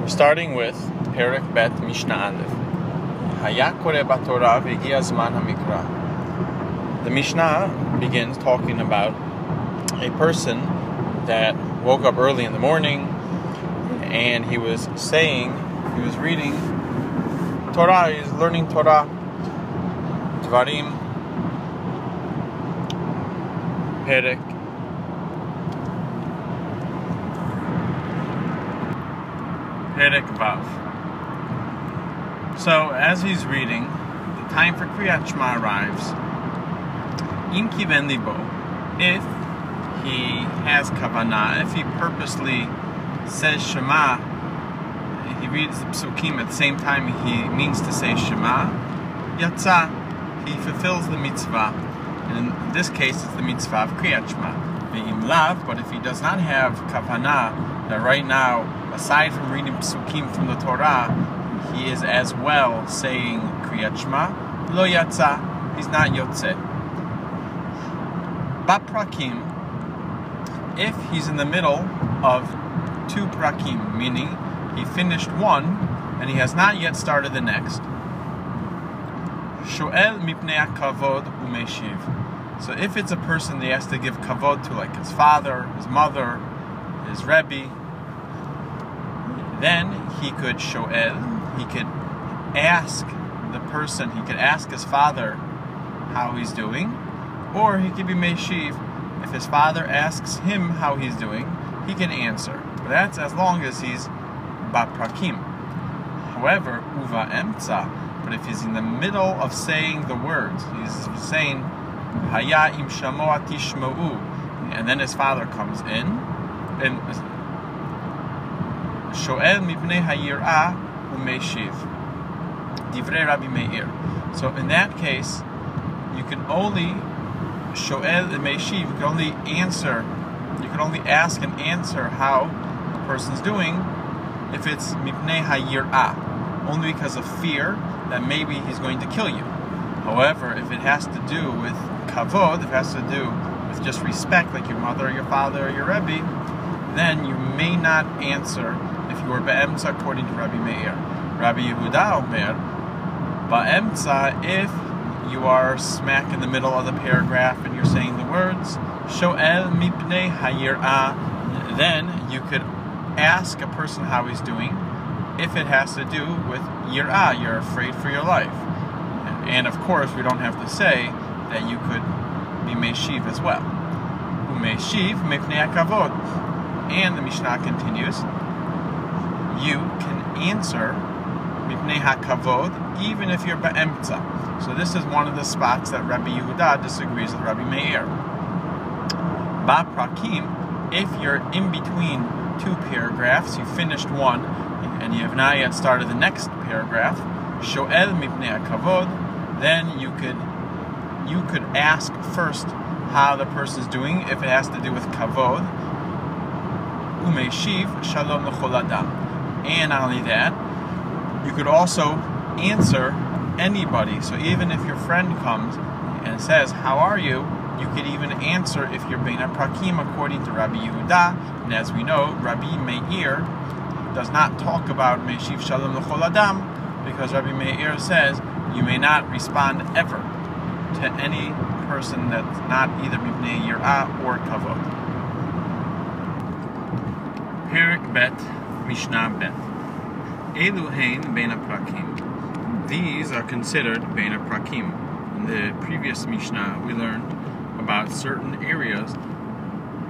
We're starting with Perek Bet Mishnah Aleph. Haya Koreh Batorah V'Higia Zman HaMikra. The Mishnah begins talking about a person that woke up early in the morning and he was reading Torah, he's learning Torah, Dvarim, Perek Vav. So as he's reading, the time for Kriyat Shema arrives. Im kiven libo, if he has kavanah, if he purposely says Shema, he reads the psukim at the same time he means to say Shema, yatsa, he fulfills the mitzvah. And in this case, it's the mitzvah of Kriyat Shema. Ve'im lav, but if he does not have kavanah, that right now, aside from reading psukim from the Torah, he is as well saying Kriyat Shema. Lo yatsa, he's not yotze. Ba prakim, if he's in the middle of two prakim, meaning he finished one and he has not yet started the next. Shoel mipnei kavod umeshiv. So if it's a person that has to give kavod to, like his father, his mother, his rebbe, then he could shoel, he could ask the person, he could ask his father how he's doing, or he could be meshiv. If his father asks him how he's doing, he can answer. But that's as long as he's ba prakim. However, uva emtza, but if he's in the middle of saying the words, he's saying haya im shamoa tishma'u, and then his father comes in, and shoel mipnei hayirah umeshiv divrei Rabbi Meir. So in that case, you can only shoel umeshiv, you can only answer, you can only ask and answer how the person's doing if it's mipnei hayirah, only because of fear that maybe he's going to kill you. However, if it has to do with kavod, if it has to do with just respect, like your mother or your father or your rebbe, then you may not answer if you were ba'emtza according to Rabbi Meir. Rabbi Yehuda Omer, ba'emtza, if you are smack in the middle of the paragraph and you're saying the words, shoel mipnei hayirah, then you could ask a person how he's doing if it has to do with yirah, you're afraid for your life. And of course, we don't have to say that you could be meshiv as well. Umeshiv mipnei kavod. And the Mishnah continues, you can answer mipnei hakavod even if you're ba'emtza. So this is one of the spots that Rabbi Yehuda disagrees with Rabbi Meir. Ba prakim, if you're in between two paragraphs, you finished one and you have not yet started the next paragraph, shoel mipnei hakavod, then you could ask first how the person's doing if it has to do with kavod. Umeshiv shalom l'chol adam. And not only that, you could also answer anybody. So even if your friend comes and says, how are you? You could even answer if you're bein prakim according to Rabbi Yehuda. And as we know, Rabbi Meir does not talk about meshiv shalom l'chol adam, because Rabbi Meir says you may not respond ever to any person that's not either mipnei yirah or kavod. Perek Bet Mishnah Bet. Elu hein bein prakim. These are considered bein prakim. In the previous Mishnah, we learned about certain areas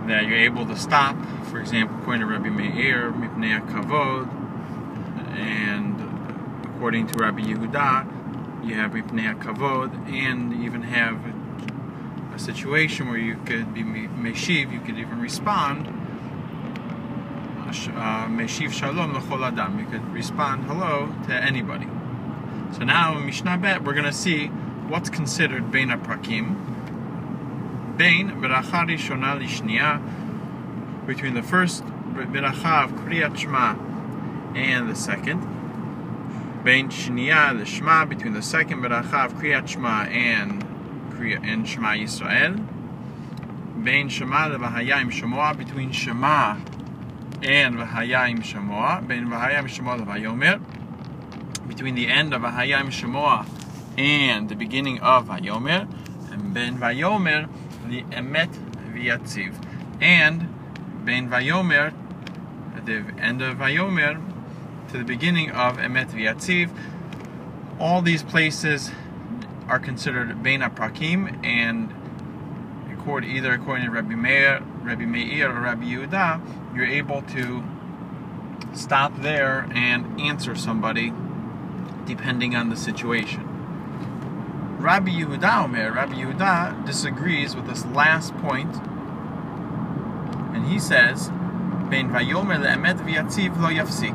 that you're able to stop. For example, according to Rabbi Meir, mipnei kavod, and according to Rabbi Yehuda, you have mipnei kavod, and you even have a situation where you could be meshiv, you could even respond meshiv shalom l'chol adam, you could respond hello to anybody. So now in Mishnah Bet, we're going to see what's considered bein prakim. Bein beracha rishona lishniya, between the first beracha of Kriyat Shema and the second. Bein shniya l'shma, between the second beracha of Kriyat Shema and Shema Yisrael. Bein shema levahaya im shamoa, between shema and v'hayim shamoa, ben v'hayim shamoa l'vayomer, between the end of v'hayim shamoa and the beginning of vayomer, and ben vayomer the emet v'yatziv, and ben vayomer, at the end of vayomer to the beginning of emet v'yatziv. All these places are considered bein haprakim, and either according to Rabbi Meir or Rabbi Yehuda, you're able to stop there and answer somebody depending on the situation. Rabbi Yehuda disagrees with this last point, and he says, "Bein vayomer le'emet v'yatziv lo yafsik."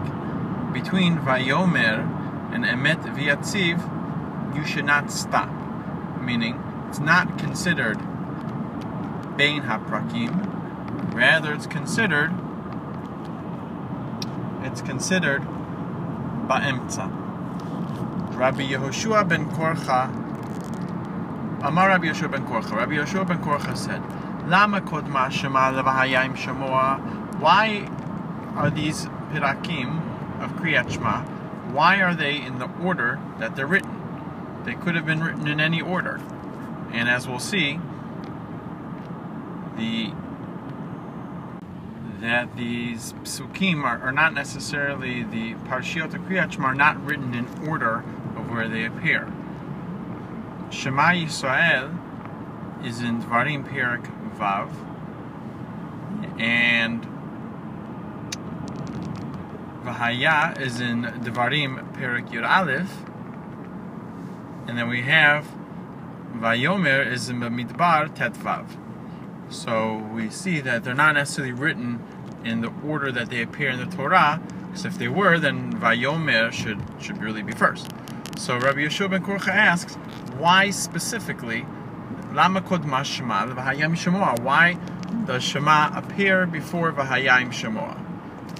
Between vayomer and emet v'yatziv, you should not stop. Meaning, it's not considered bein haprakim. Rather, it's considered ba'emtza. Rabbi Yehoshua ben Korcha, Amar Rabbi Yehoshua ben Korcha. Rabbi Yehoshua ben Korcha said, "Lama kodma shema levahayim shamoa." Why are these pirakim of Kriyat Shema? Why are they in the order that they're written? They could have been written in any order, and as we'll see, that these psukim are not necessarily, the parshiot of Kriyat Shema are not written in order of where they appear. Shema Yisrael is in Dvarim Perek Vav, and Vahaya is in Dvarim Perek Yud Aleph, and then we have Vayomer is in Bamidbar Tet Vav. So we see that they're not necessarily written in the order that they appear in the Torah, because if they were, then Vayomer should really be first. So Rabbi Yehoshua ben Korcha asks, why specifically, Lama kodma Shema v'hayim shamoa? Why does Shema appear before v'hayim shamoa?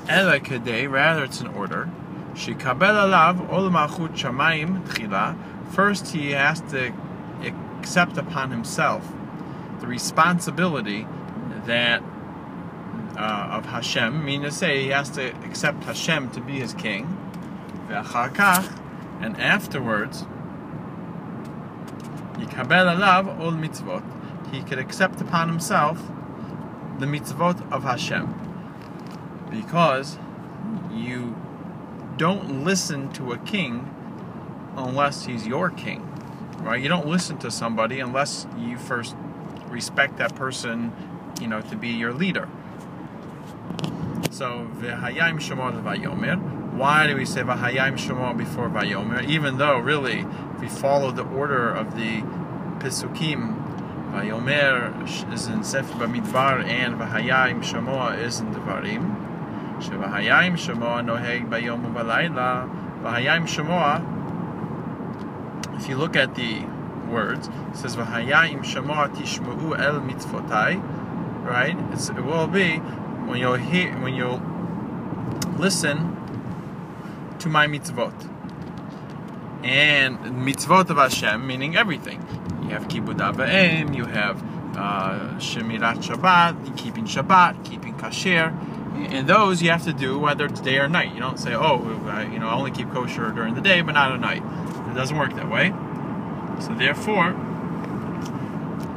Ela kedei, rather it's in order. Shikabel alav ol malchut shamayim tchila. First he has to accept upon himself the responsibility that of Hashem, meaning to say he has to accept Hashem to be his king, and afterwards Yikabel alav ol mitzvot, he could accept upon himself the mitzvot of Hashem, because you don't listen to a king unless he's your king, right? You don't listen to somebody unless you first respect that person, to be your leader. So v'hayim shamoa vayomer. Why do we say v'hayim shamoa before vayomer? Even though really, if we follow the order of the Pesukim, vayomer is in Sefer Bamidbar and v'hayim shamoa is in Devarim. Shev'hayim shamoa noheg bayom u'balayla. V'hayim shamoa, if you look at the words, it says v'hayim shamoa tishma'u el mitzvotai, right? It will be when you'll listen to my mitzvot. And mitzvot of Hashem, meaning everything. You have kibud avim, you have shemirat Shabbat, keeping Shabbat, keeping kasher, and those you have to do whether it's day or night. You don't say, I only keep kosher during the day, but not at night. It doesn't work that way. So therefore,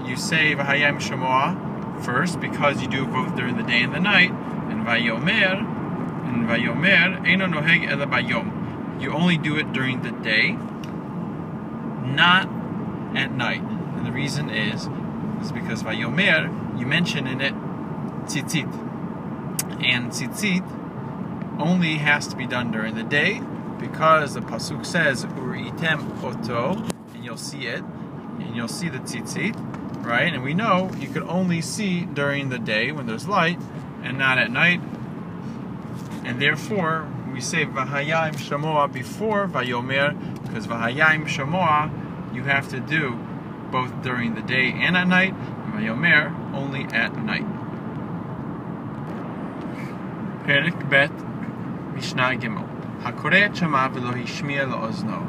you say v'hayim shamoa first, because you do both during the day and the night, and vayomer eino noheg ela bayom. You only do it during the day, not at night. And the reason is because vayomer, you mention in it tzitzit, and tzitzit only has to be done during the day, because the pasuk says uritem oto, and you'll see it, and you'll see the tzitzit, right? And we know you could only see during the day when there's light, and not at night. And therefore, we say v'hayim shamoa before vayomer, because v'hayim shamoa you have to do both during the day and at night, and vayomer only at night. Perek bet Mishnah Gimel. Hakoreh Shema v'lo hishmiya la'ozno.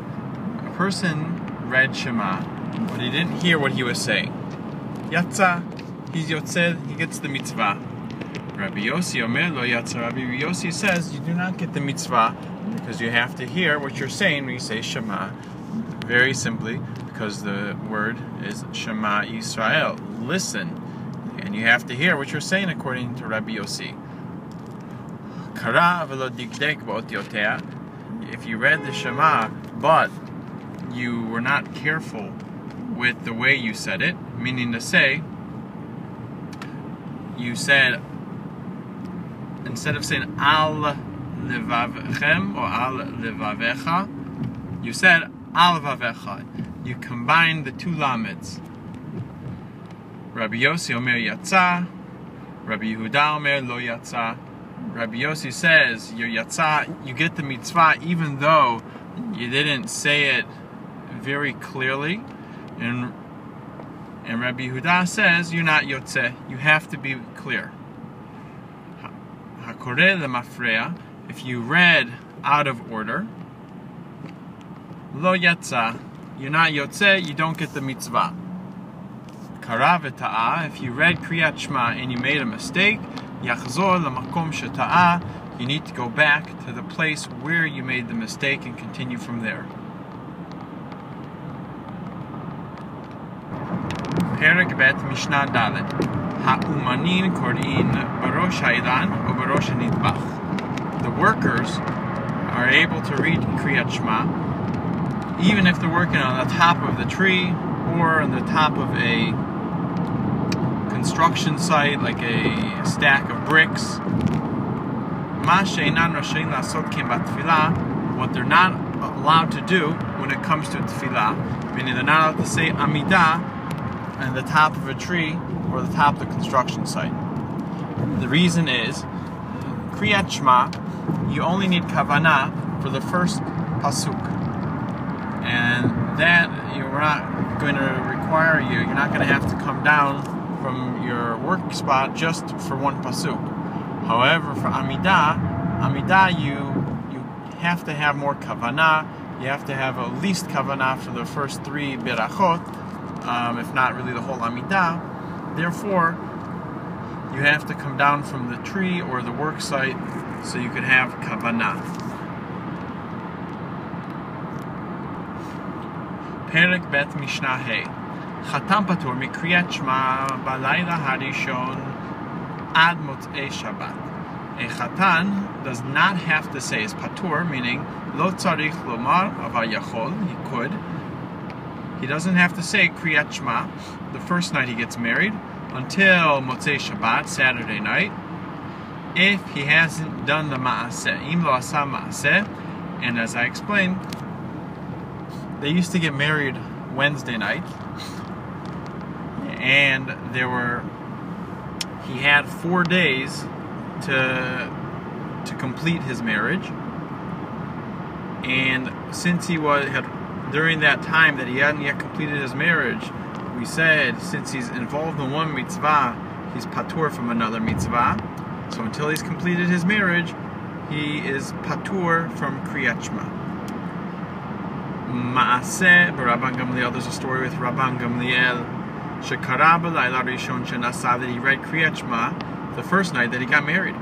A person read Shema, but he didn't hear what he was saying. Yatza, he's yotzed, he gets the mitzvah. Rabbi Yossi Omer lo yatsa. Rabbi Yossi says you do not get the mitzvah because you have to hear what you're saying when you say Shema. Very simply, because the word is Shema Yisrael. Listen. And you have to hear what you're saying according to Rabbi Yossi. Kara v'lo dikdek ba'otiotea. If you read the Shema, but you were not careful with the way you said it, meaning to say, you said, instead of saying al levavchem or al levavecha, you said al vavecha. You combined the two lameds. Rabbi Yossi Omer yatsa, Rabbi Yehuda Omer lo yatsa. Rabbi Yossi says your yatsa, you get the mitzvah even though you didn't say it very clearly, and Rabbi Yehuda says you're not yotze, you have to be clear. Hakoreh lemafreya, if you read out of order, lo yatsa, you're not yotze, you don't get the mitzvah. Kara v'ta'a, if you read Kriyat Shema and you made a mistake, yachzor lemakom sheta'a, you need to go back to the place where you made the mistake and continue from there. Perek Bet Mishnah Dalet. Ha'umanin kor'in barosh ha'elan or barosh ha'nitbach. The workers are able to read Kriyat Shema even if they're working on the top of the tree or on the top of a construction site, like a stack of bricks. What they're not allowed to do when it comes to tefillah, meaning they're not allowed to say amidah on the top of a tree or the top of the construction site. The reason is, Kriyat Shema, you only need kavanah for the first pasuk. And that we're not going to require you're not going to have to come down from your work spot just for one pasuk. However, for Amidah, you have to have more kavanah. You have to have at least kavanah for the first 3 berachot, if not really the whole Amidah. Therefore, you have to come down from the tree or the work site so you can have kavanah. Perek Bet Mishnah Hey. Chatam patur mikriyat Shema balayla harishon ad motzei Shabbat. A chatan does not have to say is patur, meaning lo tzarich lomar aval yachol, he could. He doesn't have to say Kriyat Shema the first night he gets married until motzei Shabbat, Saturday night, if he hasn't done the ma'aseh. Im lo asa ma'aseh, and as I explained, they used to get married Wednesday night, and he had 4 days to complete his marriage. And since he had during that time that he hadn't yet completed his marriage, we said since he's involved in one mitzvah, he's patur from another mitzvah. So until he's completed his marriage, he is patur from Kriyat Shema. Ma'aseh b'Rabban Gamliel. There's a story with Rabban Gamliel. Shekara b'layla rishon shenasa, that he read Kriyat Shema the first night that he got married.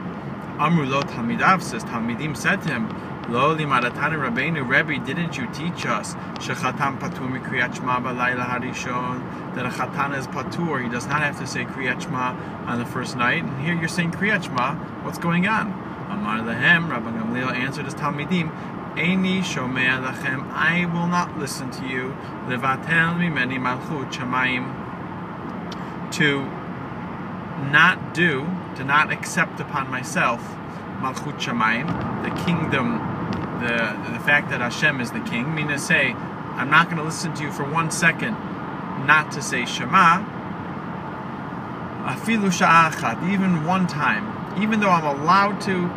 Amru lo talmidav, says Talmidim said to him, Lo limadatani Rabbeinu, Rebbe, didn't you teach us shechatam patur mi Kriyat Shema b'layla harishon, that a chatan is patur, he does not have to say Kriyat Shema on the first night, and here you're saying Kriyat Shema, what's going on? Amar lehem, Rabban Gamliel answered his Talmidim, Eini shomea lachem, I will not listen to you, levatel mimeni malchut shamayim, to not accept upon myself malchut shamayim, the kingdom, the fact that Hashem is the king, meaning to say, I'm not going to listen to you for 1 second not to say Shema, afilu sha'achat, even one time, even though I'm allowed to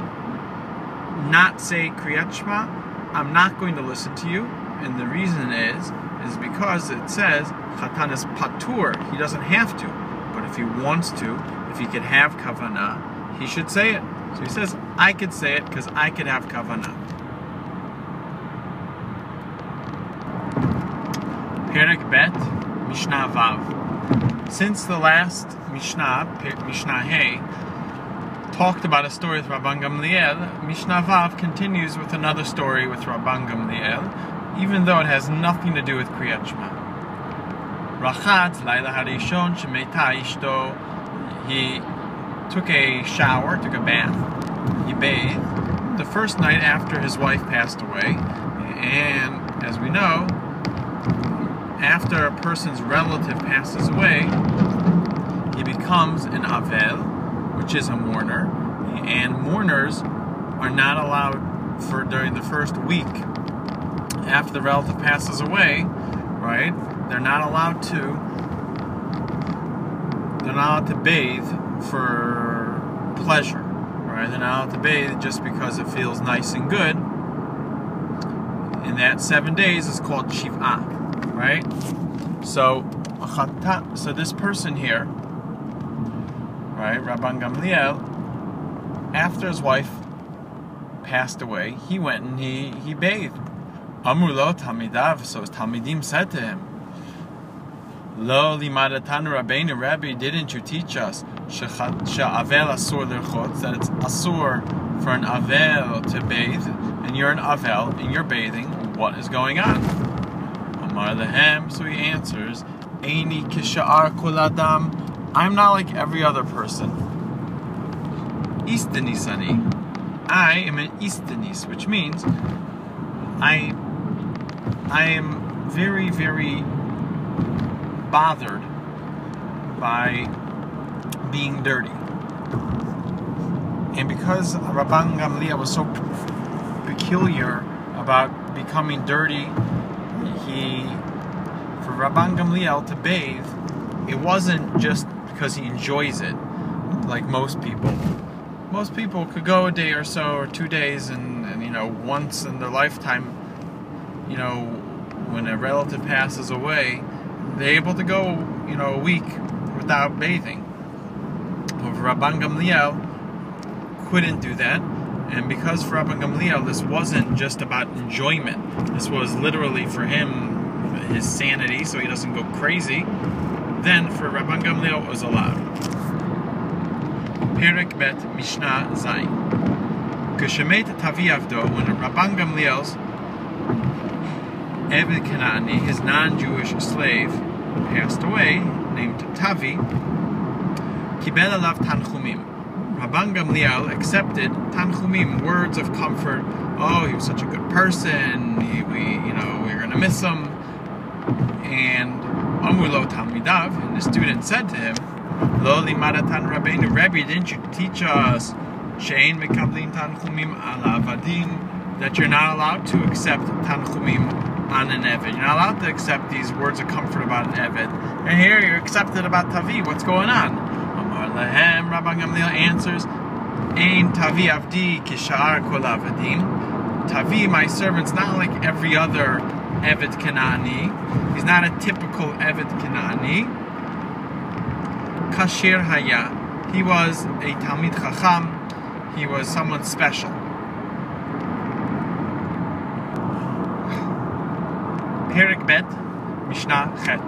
not say Kriyat Shema, I'm not going to listen to you. And the reason is because it says Chatan is patur, he doesn't have to, but if he wants to, if he could have kavanah, he should say it. So he says, I could say it because I could have kavanah. Perek Bet Mishnah Vav. Since the last Mishnah, Mishnah Hey, talked about a story with Rabban Gamliel, Mishnah Vav continues with another story with Rabban Gamliel, even though it has nothing to do with Kriyat Shema. Rachatz Laila Harishon Shemeta Ishto. He took a shower, took a bath, he bathed the first night after his wife passed away. And as we know, after a person's relative passes away, he becomes an Avel, which is a mourner, and mourners are not allowed for during the first week after the relative passes away, right? They're not allowed to bathe for pleasure, right? They're not allowed to bathe just because it feels nice and good. And that 7 days is called Shiv'ah, right? So this person here, right, Rabban Gamliel, after his wife passed away, he went and he bathed. Amru lo Talmidav, so his Talmidim said to him, Lo limadatanu Rabbeinu, Rabbi, didn't you teach us she'avel asur l'rchot, that it's asur for an avel to bathe, and you're an avel and you're bathing? What is going on? Amar lehem, so he answers, Eini kisha'ar kol adam, I'm not like every other person. Istanisani, I am an istanis, which means I am very, very bothered by being dirty. And because Rabban Gamliel was so peculiar about becoming dirty, for Rabban Gamliel to bathe, it wasn't just because he enjoys it, like most people. Most people could go a day or so, or 2 days, and once in their lifetime, when a relative passes away, they're able to go, a week without bathing. But Rabban Gamliel couldn't do that, and because for Rabban Gamliel this wasn't just about enjoyment, this was literally for him, his sanity, so he doesn't go crazy, then for Rabban Gamliel it was allowed. Perek Bet Mishnah Zayin. Keshemet Tavi Avdo, when Rabban Gamliel's Eved Kenani, his non-Jewish slave, passed away, named Tavi, Kibel Alav Tanchumim. Rabban Gamliel accepted Tanchumim, words of comfort. Oh, he was such a good person. We're going to miss him. And Amru lo Talmidav, and the student said to him, Lo limadatan Rabbeinu, Rabbi, didn't you teach us She'ein mekablin Tanchumim ala avadim, that you're not allowed to accept Tanchumim on an Eved? You're not allowed to accept these words of comfort about an Eved. And here you're accepted about Tavi. What's going on? Amar lehem, Rabban Gamliel answers, Ein Tavi avdi kishar kol avadim. Tavi, my servant's not like every other Eved Kenani. He's not a typical Eved Kenani. Kasher Haya. He was a Talmid Chacham. He was someone special. Perek Bet, Mishnah Chet.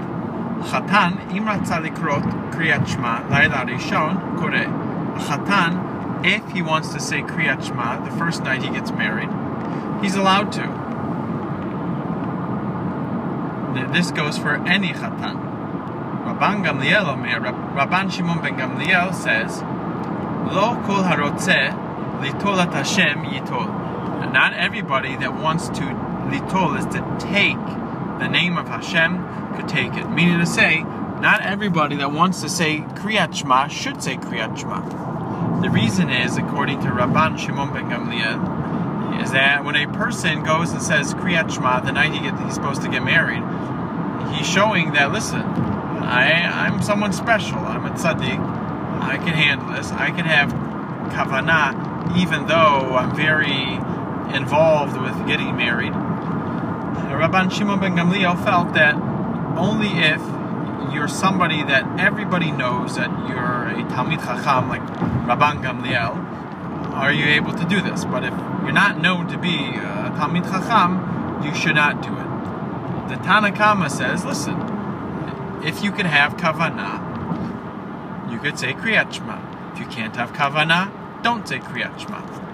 Chatan, im ratza likrot Kriyat Shema, Laila Rishon, Koreh. A Chatan, if he wants to say Kriyat Shema the first night he gets married, he's allowed to. This goes for any Chatan. Rabban Gamliel Omer, Rabban Shimon ben Gamliel says, Lo kol harotzeh litol at Hashem yitol. Not everybody that wants to litol is to take the name of Hashem could take it. Meaning to say, not everybody that wants to say Kriyat Shema should say Kriyat Shema. The reason is, according to Rabban Shimon ben Gamliel, is that when a person goes and says Kriyat Shema the night he's supposed to get married, he's showing that, listen, I'm someone special. I'm a tzaddik. I can handle this. I can have kavanah, even though I'm very involved with getting married. Rabban Shimon ben Gamliel felt that only if you're somebody that everybody knows that you're a Talmid Chacham, like Rabban Gamliel, are you able to do this? But if you're not known to be a Talmid Chacham, you should not do it. The Tana Kama says, listen, if you can have kavanah, you could say Kriyat Shema. If you can't have kavanah, don't say Kriyat Shema.